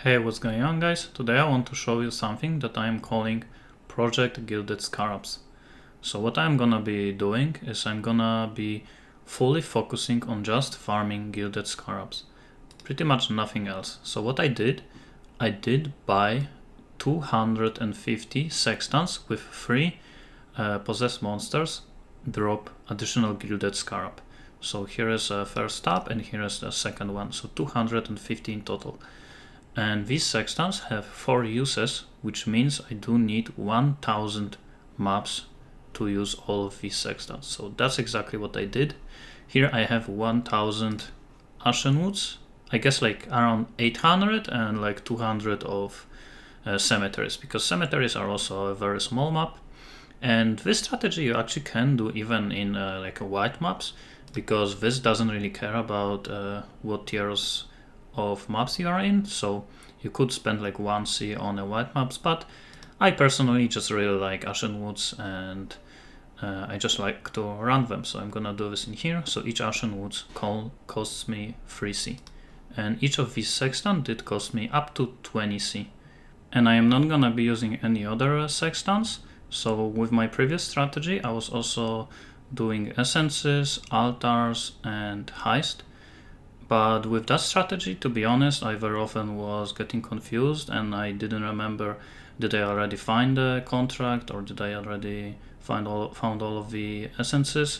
Hey, what's going on, guys? Today I want to show you something that I'm calling Project Gilded Scarabs. So what I'm gonna be doing is I'm gonna be fully focusing on just farming Gilded Scarabs. Pretty much nothing else. So what I did buy 250 sextants with 3 possessed monsters, drop additional Gilded Scarab. So here is a first tab and here is the second one, so 250 in total. And these sextants have 4 uses, which means I do need 1000 maps to use all of these sextants. So that's exactly what I did. Here I have 1000 Ashen woods, I guess like around 800 and like 200 of cemeteries, because cemeteries are also a very small map. And this strategy you actually can do even in like a white maps, because this doesn't really care about what tiers of maps you are in, so you could spend like 1C on a white maps, but I personally just really like Ashen Woods and I just like to run them, so I'm gonna do this in here. So each Ashen Woods costs me 3C, and each of these sextant did cost me up to 20C. And I am not gonna be using any other sextants. So with my previous strategy I was also doing essences, altars and heist. But with that strategy, to be honest, I very often was getting confused and I didn't remember, did I already find the contract or did I already found all of the essences?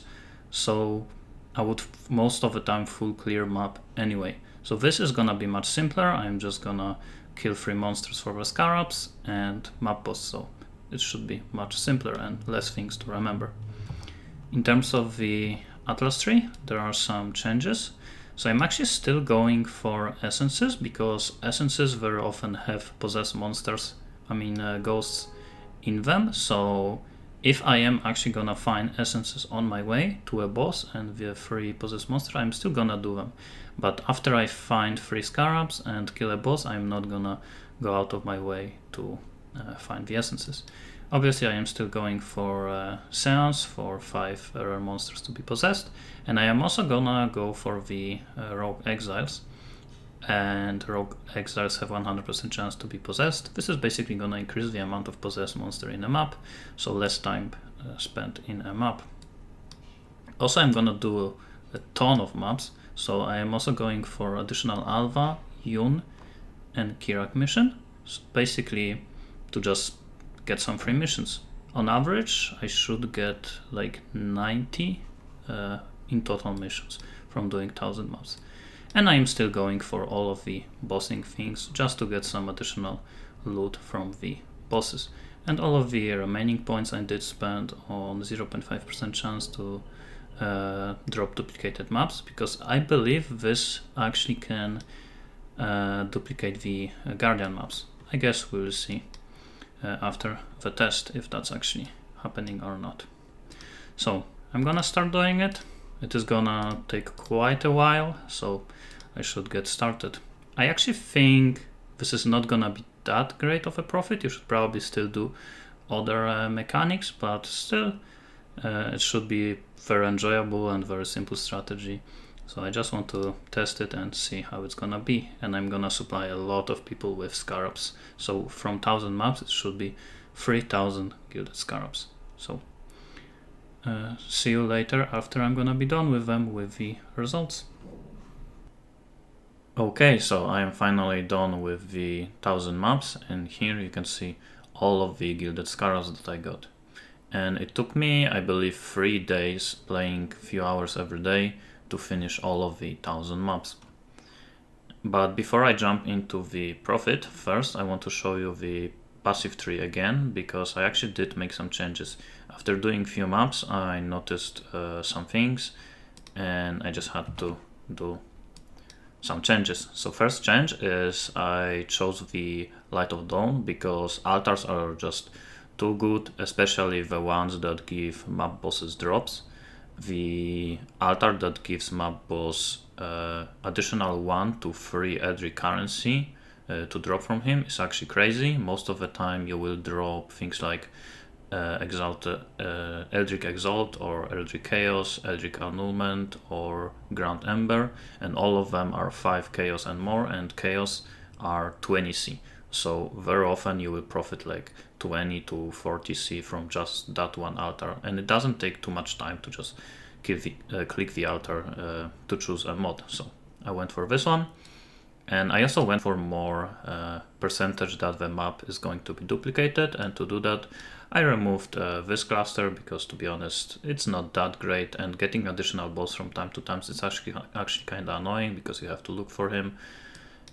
So I would most of the time full clear map anyway. So this is gonna be much simpler. I'm just gonna kill 3 monsters for the scarabs and map boss, so it should be much simpler and less things to remember. In terms of the Atlas tree, there are some changes. So I'm actually still going for essences, because essences very often have possessed monsters, ghosts in them. So if I am actually gonna find essences on my way to a boss and the 3 possessed monster, I'm still gonna do them. But after I find 3 scarabs and kill a boss, I'm not gonna go out of my way to find the essences. Obviously I am still going for Seance for 5 rare monsters to be possessed, and I am also gonna go for the Rogue Exiles, and Rogue Exiles have 100% chance to be possessed. This is basically gonna increase the amount of possessed monster in a map, so less time spent in a map. Also I'm gonna do a ton of maps, so I am also going for additional Alva, Yun and Kirak mission, so basically to just get some free missions. On average, I should get like 90 in total missions from doing 1000 maps. And I am still going for all of the bossing things just to get some additional loot from the bosses. And all of the remaining points I did spend on 0.5% chance to drop duplicated maps, because I believe this actually can duplicate the Guardian maps. I guess we'll see after the test if that's actually happening or not. So I'm gonna start doing it. It is gonna take quite a while, so I should get started. I actually think this is not gonna be that great of a profit. You should probably still do other mechanics, but still it should be very enjoyable and very simple strategy. So I just want to test it and see how it's gonna be, and I'm gonna supply a lot of people with scarabs. So from 1000 maps it should be 3000 gilded scarabs. So see you later after I'm gonna be done with them with the results. Okay, so I am finally done with the 1000 maps, and here you can see all of the gilded scarabs that I got. And it took me, I believe, 3 days playing a few hours every day to finish all of the 1000 maps. But before I jump into the profit, first I want to show you the passive tree again, because I actually did make some changes. After doing few maps I noticed some things and I just had to do some changes. So first change is I chose the Light of Dawn, because altars are just too good, especially the ones that give map bosses drops. The altar that gives map boss additional 1 to 3 Eldritch currency to drop from him is actually crazy. Most of the time you will drop things like Eldritch Exalt or Eldritch Chaos, Eldritch Annulment or Grand Ember, and all of them are 5 Chaos and more, and Chaos are 20C. So very often you will profit like 20 to 40C from just that one altar, and it doesn't take too much time to just click the altar to choose a mod. So I went for this one, and I also went for more percentage that the map is going to be duplicated, and to do that I removed this cluster because, to be honest, it's not that great, and getting additional boss from time to time is actually kind of annoying because you have to look for him.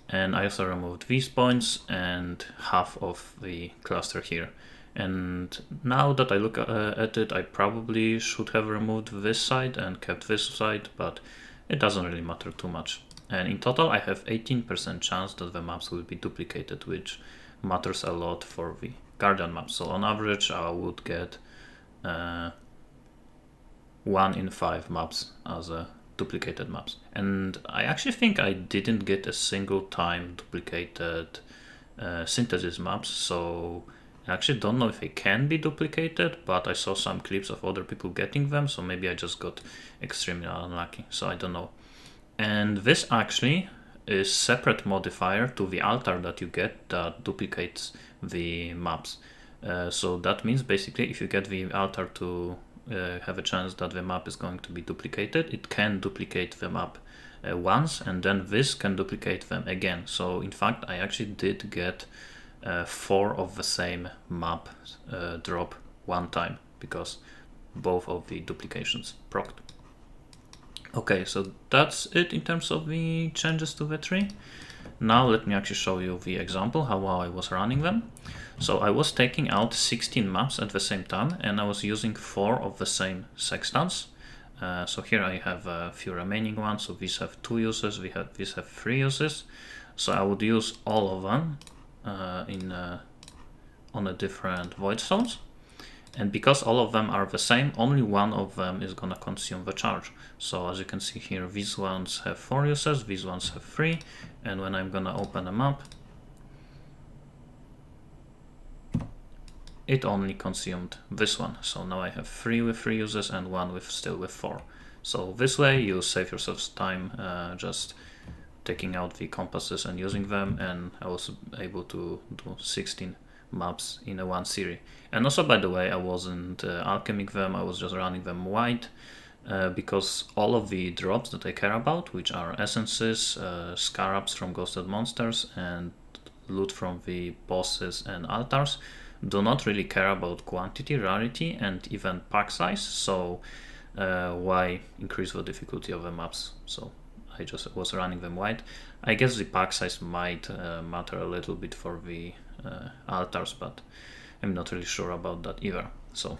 And I also removed these points and half of the cluster here. And now that I look at it, I probably should have removed this side and kept this side, but it doesn't really matter too much. And in total I have 18% chance that the maps will be duplicated, which matters a lot for the Guardian map. So on average I would get 1 in 5 maps as a duplicated maps. And I actually think I didn't get a single time duplicated synthesis maps, so I actually don't know if they can be duplicated, but I saw some clips of other people getting them, so maybe I just got extremely unlucky, so I don't know. And this actually is separate modifier to the altar that you get that duplicates the maps. So that means basically if you get the altar to have a chance that the map is going to be duplicated, it can duplicate the map once, and then this can duplicate them again. So in fact I actually did get 4 of the same map drop one time because both of the duplications procced. Okay, so that's it in terms of the changes to the tree. Now let me actually show you the example how I was running them. So I was taking out 16 maps at the same time, and I was using 4 of the same sextants. So here I have a few remaining ones. So these have 2 uses, these have 3 uses. So I would use all of them on a different void stones. And because all of them are the same, only one of them is gonna consume the charge. So as you can see here, these ones have 4 uses, these ones have 3, and when I'm gonna open a map, it only consumed this one. So now I have 3 with 3 uses and 1 still with 4. So this way you save yourself time just taking out the compasses and using them, and I was able to do 16 maps in a one series. And also, by the way, I wasn't alcheming them, I was just running them white because all of the drops that I care about, which are essences, scarabs from ghosted monsters, and loot from the bosses and altars, do not really care about quantity, rarity, and even pack size. So why increase the difficulty of the maps? So I just was running them white. I guess the pack size might matter a little bit for the altars, but I'm not really sure about that either. So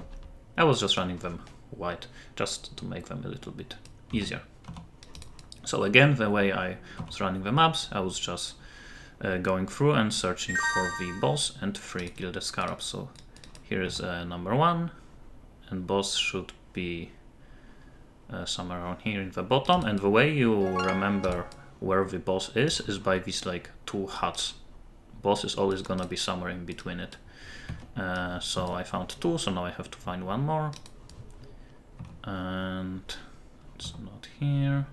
I was just running them white just to make them a little bit easier. So again, the way I was running the maps, I was just going through and searching for the boss and 3 gilded scarabs. So here is number 1, and boss should be somewhere around here in the bottom. And the way you remember where the boss is by these like 2 huts. Boss is always gonna be somewhere in between it. So I found 2, so now I have to find 1 more. And it's not here.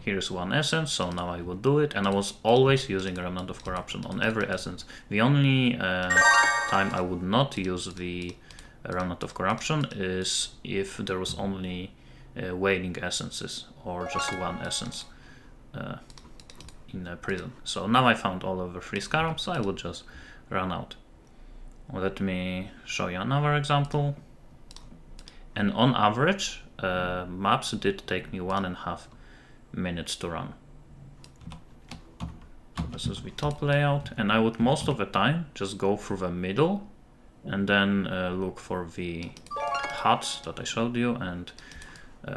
Here's 1 essence, so now I would do it, and I was always using Remnant of Corruption on every essence. The only time I would not use the Remnant of Corruption is if there was only wailing essences or just 1 essence in a prison. So now I found all of the 3 scarabs, so I would just run out. Let me show you another example. And on average, maps did take me 1.5 minutes to run. So this is the top layout, and I would most of the time just go through the middle and then look for the huts that I showed you and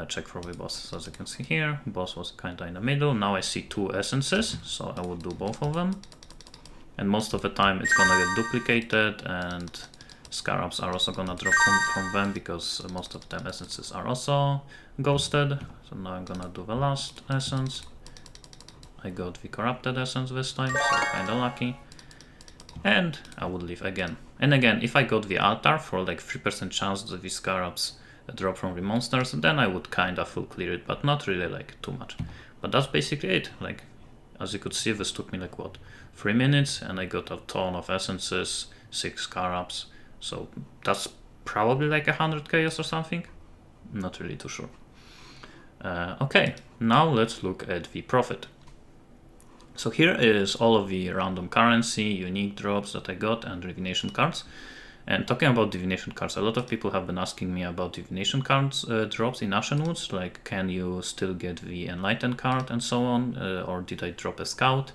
check for the boss. So as you can see here, boss was kinda in the middle. Now I see 2 essences, so I would do both of them. And most of the time it's gonna get duplicated, and scarabs are also gonna drop from them because most of them essences are also ghosted. So now I'm gonna do the last essence. I got the corrupted essence this time, so kinda lucky. And I would leave again. And again, if I got the altar for like 3% chance that the scarabs drop from the monsters, then I would kinda full clear it, but not really like too much. But that's basically it. Like As you could see, this took me like what, 3 minutes, and I got a ton of essences, 6 scarabs. So that's probably like 100 chaos or something. Not really too sure. Okay, now let's look at the profit. So here is all of the random currency, unique drops that I got, and divination cards. And talking about divination cards, a lot of people have been asking me about divination cards drops in Ashen Woods, like can you still get the Enlightened card and so on, or did I drop a scout?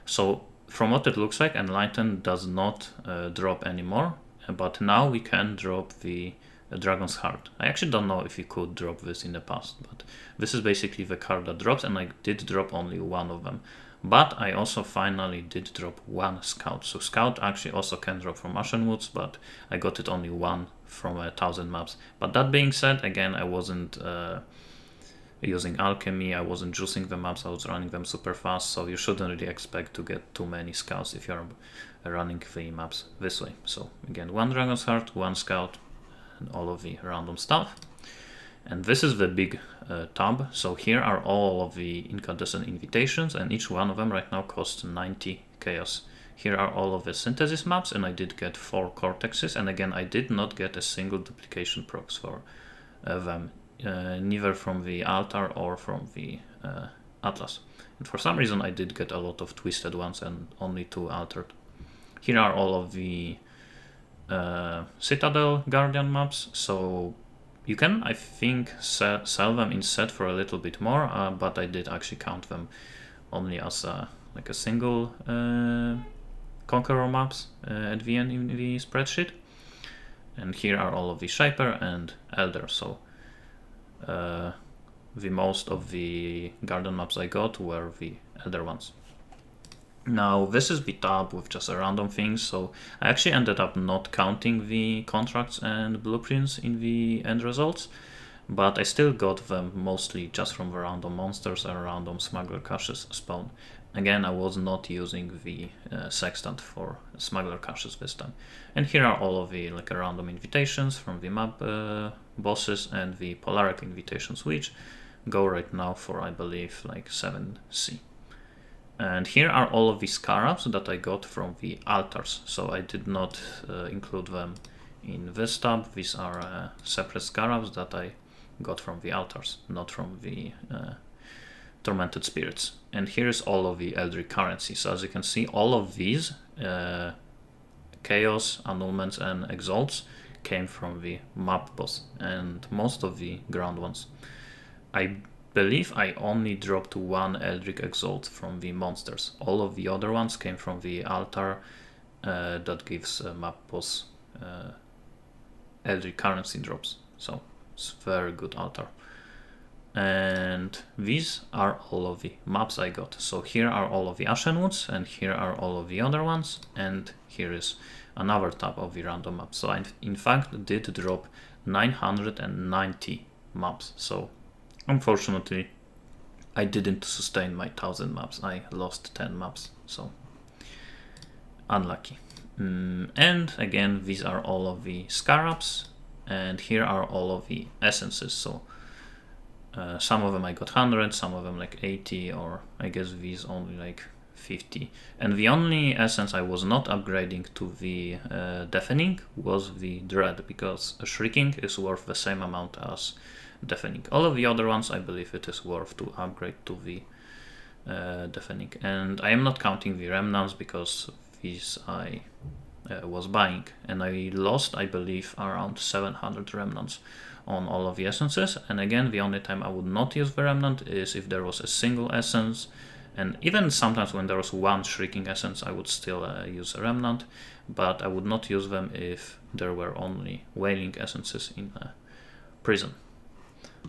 So from what it looks like, Enlightened does not drop anymore, but now we can drop the Dragon's Heart. I actually don't know if you could drop this in the past, but this is basically the card that drops, and I did drop only one of them. But I also finally did drop one scout. So scout actually also can drop from Ashen Woods, but I got it only one from 1,000 maps. But that being said, again, I wasn't using alchemy, I wasn't juicing the maps, I was running them super fast, so you shouldn't really expect to get too many scouts if you're running the maps this way. So again, one Dragon's Heart, one scout, and all of the random stuff. And this is the big tab. So here are all of the incandescent invitations, and each one of them right now costs 90 chaos. Here are all of the synthesis maps, and I did get 4 cortexes, and again I did not get a single duplication procs for them, neither from the altar or from the atlas. And for some reason I did get a lot of twisted ones and only 2 altered. Here are all of the Citadel Guardian maps, so you can, I think, sell them in set for a little bit more, but I did actually count them only as like a single Conqueror maps at the end in the spreadsheet. And here are all of the Shaper and Elder, so the most of the Garden maps I got were the Elder ones. Now this is the tab with just a random things, so I actually ended up not counting the contracts and blueprints in the end results, but I still got them mostly just from the random monsters and random smuggler caches spawn. Again, I was not using the sextant for smuggler caches this time. And here are all of the like random invitations from the map bosses and the polaric invitations, which go right now for, I believe, like 7C. And here are all of the scarabs that I got from the altars, so I did not include them in this tab. These are separate scarabs that I got from the altars, not from the tormented spirits. And here's all of the Eldritch currency. So as you can see, all of these chaos, annulments and exalts came from the map boss, and most of the ground ones. I believe I only dropped 1 Eldritch Exalt from the monsters. All of the other ones came from the altar that gives map boss Eldritch currency drops. So it's very good altar. And these are all of the maps I got. So here are all of the Ashen Woods, and here are all of the other ones, and here is another tab of the random maps. So I in fact did drop 990 maps. So unfortunately, I didn't sustain my 1,000 maps. I lost 10 maps, so unlucky. And again, these are all of the scarabs, and here are all of the essences. So some of them I got 100, some of them like 80, or I guess these only like 50. And the only essence I was not upgrading to the deafening was the dread, because a shrieking is worth the same amount as deafening. All of the other ones I believe it is worth to upgrade to the deafening, and I am not counting the remnants because these I was buying, and I lost, I believe, around 700 remnants on all of the essences. And again, the only time I would not use the remnant is if there was a single essence, and even sometimes when there was 1 shrieking essence I would still use a remnant, but I would not use them if there were only wailing essences in a prison.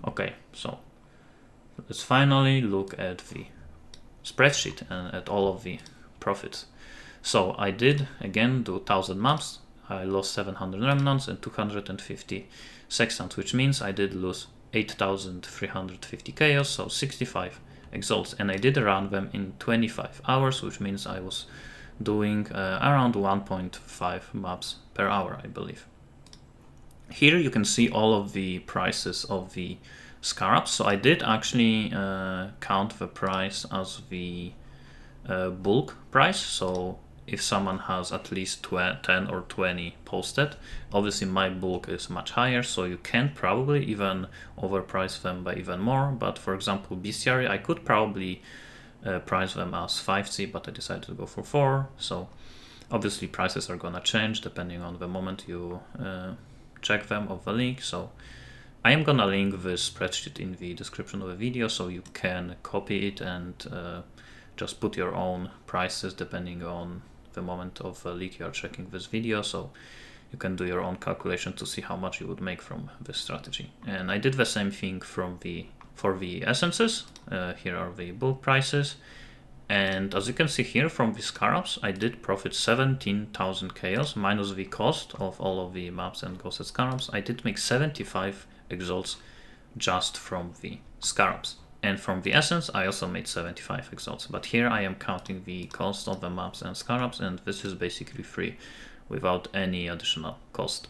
Okay, so let's finally look at the spreadsheet and at all of the profits. So I did again do 1,000 maps. I lost 700 remnants and 250 sextants, which means I did lose 8,350 chaos, so 65 exalts, and I did run them in 25 hours, which means I was doing around 1.5 maps per hour, I believe. Here you can see all of the prices of the scarabs. So I did actually count the price as the bulk price. So if someone has at least 10 or 20 posted, obviously my bulk is much higher, so you can probably even overprice them by even more. But for example, bestiary, I could probably price them as 5C, but I decided to go for 4. So obviously prices are gonna change depending on the moment you check them of the link. So I am gonna link this spreadsheet in the description of the video, so you can copy it and just put your own prices depending on the moment of the leak you are checking this video. So you can do your own calculation to see how much you would make from this strategy. And I did the same thing for the essences. Here are the bulk prices. And as you can see here from the scarabs, I did profit 17,000 chaos minus the cost of all of the maps and ghosted scarabs. I did make 75 exalts just from the scarabs. And from the essence, I also made 75 exalts. But here I am counting the cost of the maps and scarabs, and this is basically free without any additional cost.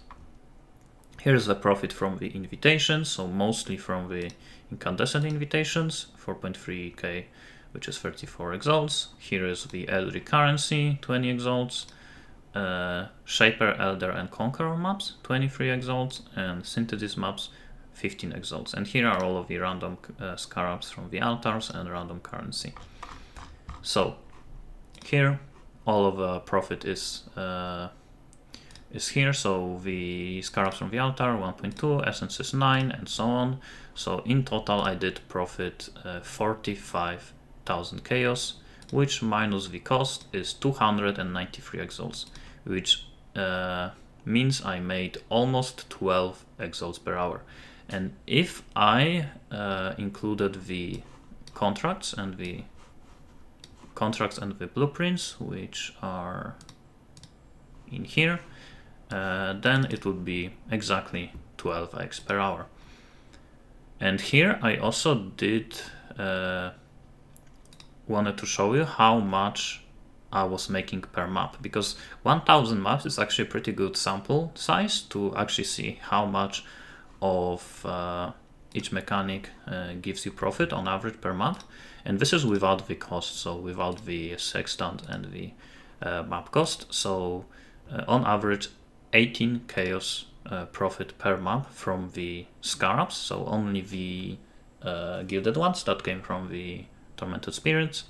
Here's the profit from the invitations, so mostly from the incandescent invitations, 4.3k, which is 34 exalts. Here is the L recurrency, 20 exalts. Shaper, Elder, and Conqueror maps, 23 exalts, and Synthesis maps, 15 exalts. And here are all of the random scarabs from the altars and random currency. So here all of the profit is here. So the scarabs from the altar 1.2, essences 9, and so on. So in total I did profit 45,000 chaos, which minus the cost is 293 exalts, which means I made almost 12 exalts per hour. And if I included the contracts and the blueprints, which are in here, then it would be exactly 12x per hour. And here I also did wanted to show you how much I was making per map, because 1000 maps is actually a pretty good sample size to actually see how much of each mechanic gives you profit on average per map. And this is without the cost, so without the sextant and the map cost. So on average 18 chaos profit per map from the scarabs, so only the gilded ones that came from the tormented spirits.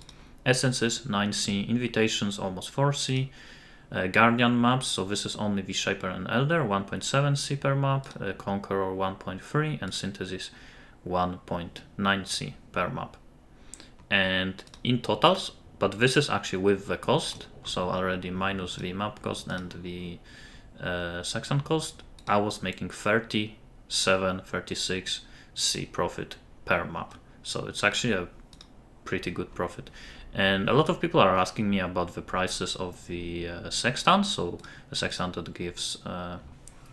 Essences 9C, invitations almost 4C, guardian maps, so this is only the Shaper and Elder, 1.7C per map, Conqueror 1.3, and Synthesis 1.9C per map. And in totals, but this is actually with the cost, so already minus the map cost and the sextant cost, I was making 36C profit per map. So it's actually a pretty good profit. And a lot of people are asking me about the prices of the sextant, so the sextant that gives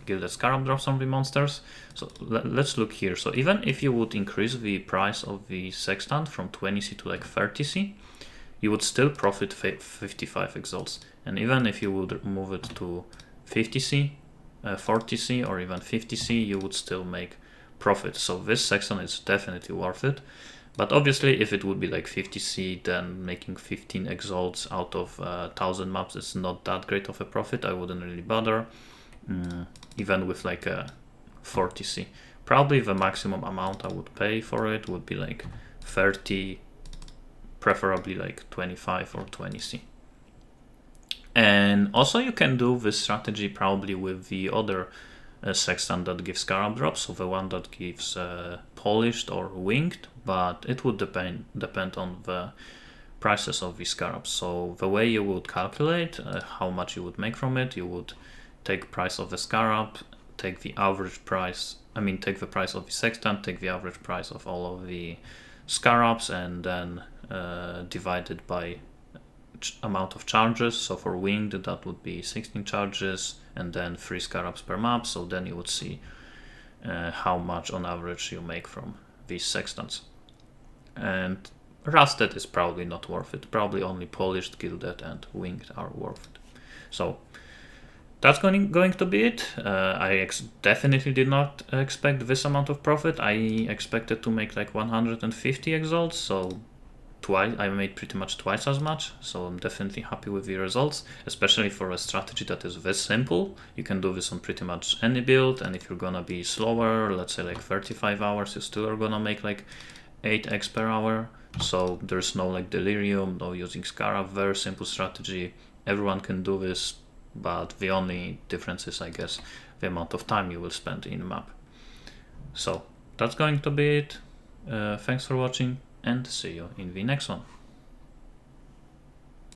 gilded scarab drops on the monsters. So let's look here. So even if you would increase the price of the sextant from 20C to like 30C, you would still profit 55 exalts. And even if you would move it to 50C, 40C, or even 50C, you would still make profit. So this sextant is definitely worth it. But obviously, if it would be like 50C, then making 15 exalts out of 1000 maps is not that great of a profit. I wouldn't really bother, even with like a 40C. Probably the maximum amount I would pay for it would be like 30, preferably like 25 or 20C. And also you can do this strategy probably with the other sextant that gives scarab drops, so the one that gives polished or winged, but it would depend on the prices of the scarabs. So the way you would calculate how much you would make from it, you would take price of the scarab, take the average price, take the price of the sextant, take the average price of all of the scarabs, and then divide it by amount of charges. So for winged that would be 16 charges and then 3 scarabs per map. So then you would see how much on average you make from these sextants. And rusted is probably not worth it. Probably only polished, gilded, and winged are worth it. So that's going to be it. I definitely did not expect this amount of profit. I expected to make like 150 exalts, so I made pretty much twice as much, so I'm definitely happy with the results, especially for a strategy that is this simple. You can do this on pretty much any build, and if you're gonna be slower, let's say like 35 hours, you still are gonna make like 8x per hour. So there's no like delirium, no using Scarab, very simple strategy. Everyone can do this, but the only difference is, I guess, the amount of time you will spend in the map. So that's going to be it. Thanks for watching, and see you in the next one.